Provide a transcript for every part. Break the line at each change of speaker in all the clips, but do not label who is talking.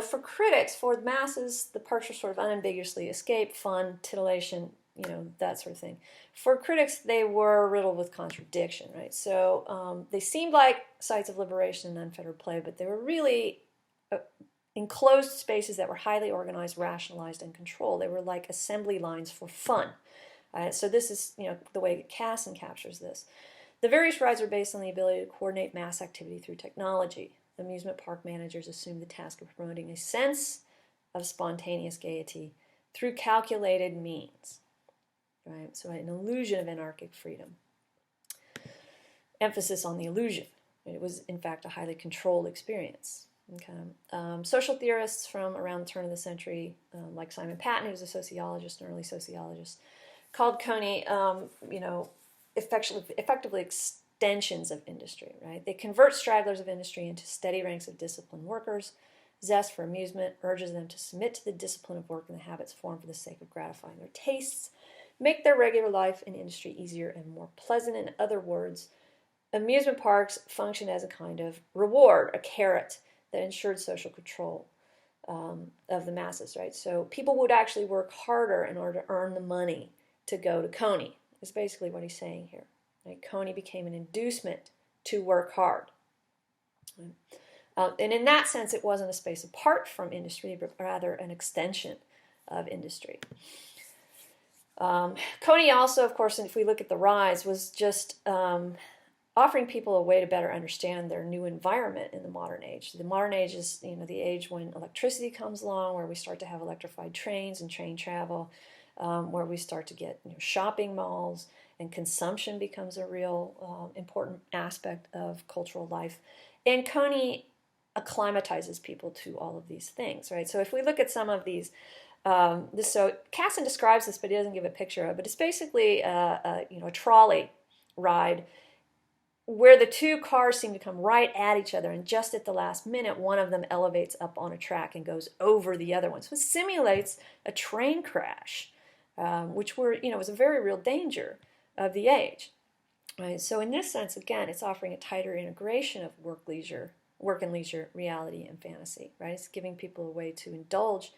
for critics, for the masses, the parks are sort of unambiguously escape, fun, titillation, that sort of thing. For critics, they were riddled with contradiction, right? So they seemed like sites of liberation and unfettered play, but they were really enclosed spaces that were highly organized, rationalized, and controlled. They were like assembly lines for fun. So this is, the way that Kassin captures this. The various rides are based on the ability to coordinate mass activity through technology. Amusement park managers assume the task of promoting a sense of spontaneous gaiety through calculated means. Right? So an illusion of anarchic freedom. Emphasis on the illusion. It was, in fact, a highly controlled experience. Okay. Social theorists from around the turn of the century, like Simon Patton, who was a sociologist, an early sociologist, called Coney, effectively extensions of industry, right? They convert stragglers of industry into steady ranks of disciplined workers. Zest for amusement urges them to submit to the discipline of work and the habits formed for the sake of gratifying their tastes, make their regular life in industry easier and more pleasant. In other words, amusement parks function as a kind of reward, a carrot that ensured social control of the masses, right? So people would actually work harder in order to earn the money to go to Coney, is basically what he's saying here. Right? Coney became an inducement to work hard. And in that sense, it wasn't a space apart from industry, but rather an extension of industry. Coney also, of course, if we look at the rise, was just offering people a way to better understand their new environment in the modern age. The modern age is, the age when electricity comes along, where we start to have electrified trains and train travel, where we start to get shopping malls, and consumption becomes a real important aspect of cultural life. And Coney acclimatizes people to all of these things, right? So if we look at some of these, so Kassin describes this, but he doesn't give a picture of it. But it's basically a trolley ride where the two cars seem to come right at each other, and just at the last minute, one of them elevates up on a track and goes over the other one. So it simulates a train crash, which was a very real danger of the age. Right? So in this sense, again, it's offering a tighter integration of work and leisure, reality, and fantasy. Right? It's giving people a way to indulge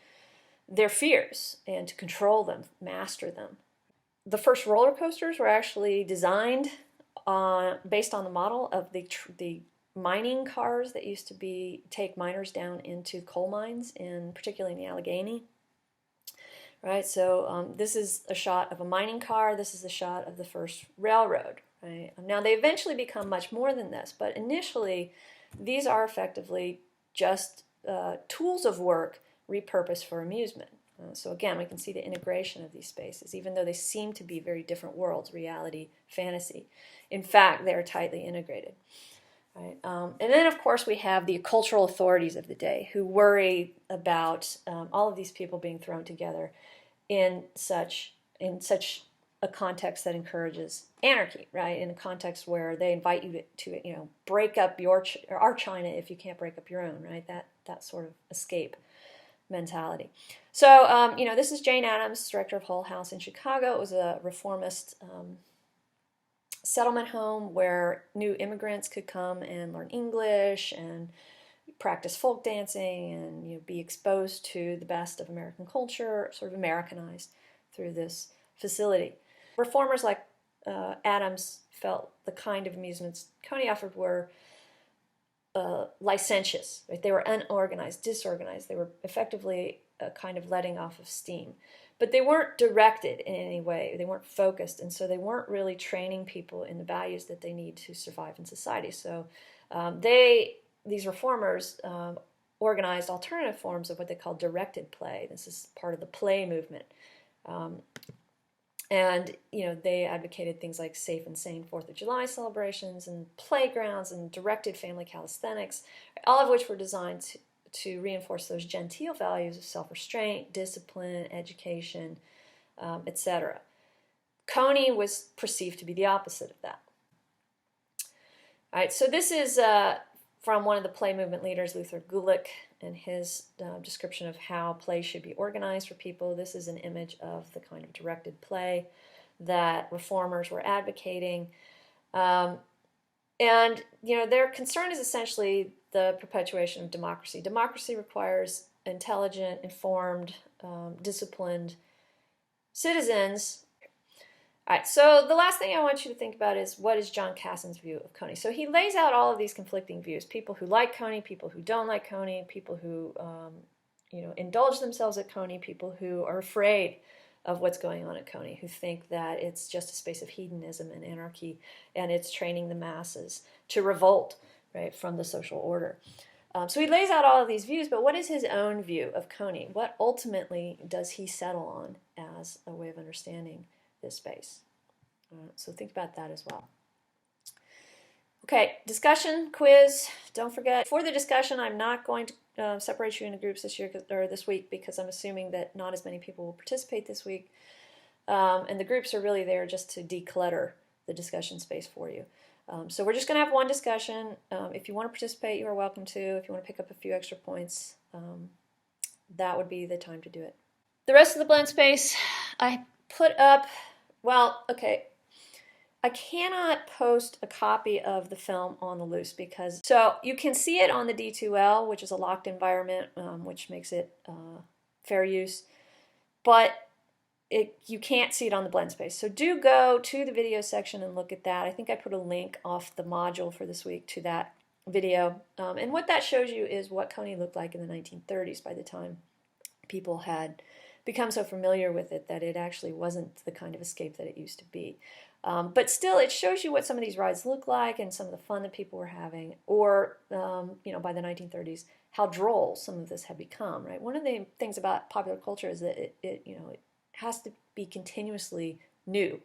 their fears and to control them, master them. The first roller coasters were actually designed based on the model of the mining cars that used to take miners down into coal mines, particularly in the Allegheny. Right, so this is a shot of a mining car. This is a shot of the first railroad. Right? Now they eventually become much more than this, but initially these are effectively just tools of work repurposed for amusement. So again, we can see the integration of these spaces, even though they seem to be very different worlds, reality, fantasy. In fact, they are tightly integrated. Right? And then, of course, we have the cultural authorities of the day who worry about all of these people being thrown together in such a context that encourages anarchy, right? In a context where they invite you to break up our China if you can't break up your own, right? That sort of escape mentality. So, this is Jane Addams, director of Hull House in Chicago. It was a reformist settlement home where new immigrants could come and learn English and practice folk dancing and be exposed to the best of American culture, sort of Americanized through this facility. Reformers like Addams felt the kind of amusements Coney offered were licentious. Right? They were unorganized, disorganized. They were effectively a kind of letting off of steam. But they weren't directed in any way. They weren't focused, and so they weren't really training people in the values that they need to survive in society. So these reformers organized alternative forms of what they call directed play. This is part of the play movement. And they advocated things like safe and sane 4th of July celebrations and playgrounds and directed family calisthenics, all of which were designed to reinforce those genteel values of self-restraint, discipline, education, etc. Coney was perceived to be the opposite of that. All right, so this is from one of the play movement leaders, Luther Gulick, and his description of how play should be organized for people. This is an image of the kind of directed play that reformers were advocating. And their concern is essentially the perpetuation of democracy. Democracy requires intelligent, informed, disciplined citizens. All right, so the last thing I want you to think about is, what is John Kassin's view of Coney? So he lays out all of these conflicting views: people who like Coney, people who don't like Coney, people who indulge themselves at Coney, people who are afraid of what's going on at Coney, who think that it's just a space of hedonism and anarchy, and it's training the masses to revolt, right, from the social order. So he lays out all of these views, but what is his own view of Coney? What ultimately does he settle on as a way of understanding this space? So think about that as well. Okay, discussion, quiz. Don't forget, for the discussion, I'm not going to separate you into groups this week, because I'm assuming that not as many people will participate this week. And the groups are really there just to declutter the discussion space for you. So we're just going to have one discussion. If you want to participate, you are welcome to. If you want to pick up a few extra points, that would be the time to do it. The rest of the blend space, I put up, well, okay, I cannot post a copy of the film on the loose, because, so you can see it on the D2L, which is a locked environment, which makes it fair use, but you can't see it on the blend space. So do go to the video section and look at that. I think I put a link off the module for this week to that video. And what that shows you is what Coney looked like in the 1930s, by the time people had become so familiar with it that it actually wasn't the kind of escape that it used to be. But still, it shows you what some of these rides look like and some of the fun that people were having, or by the 1930s, how droll some of this had become. Right. One of the things about popular culture is that it has to be continuously new.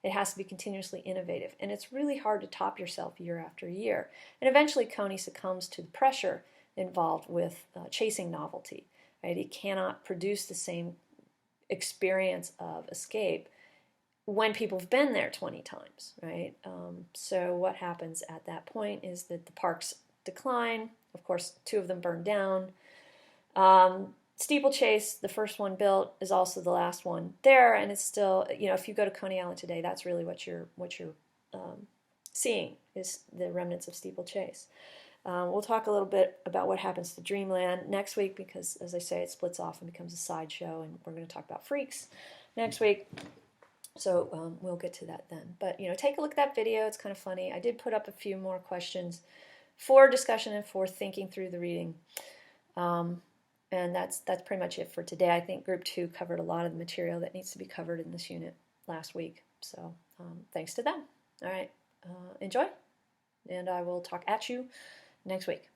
It has to be continuously innovative, and it's really hard to top yourself year after year. And eventually, Coney succumbs to the pressure involved with chasing novelty. Right. He cannot produce the same experience of escape when people have been there 20 times, right? So what happens at that point is that the parks decline. Of course, 2 of them burned down. Steeplechase, the first one built, is also the last one there, and it's still, if you go to Coney Island today, that's really what you're seeing, is the remnants of Steeplechase. We'll talk a little bit about what happens to Dreamland next week, because, as I say, it splits off and becomes a sideshow, and we're going to talk about Freaks next week. So we'll get to that then. But, take a look at that video. It's kind of funny. I did put up a few more questions for discussion and for thinking through the reading. And that's pretty much it for today. I think Group 2 covered a lot of the material that needs to be covered in this unit last week. So thanks to them. All right. Enjoy. And I will talk at you next week.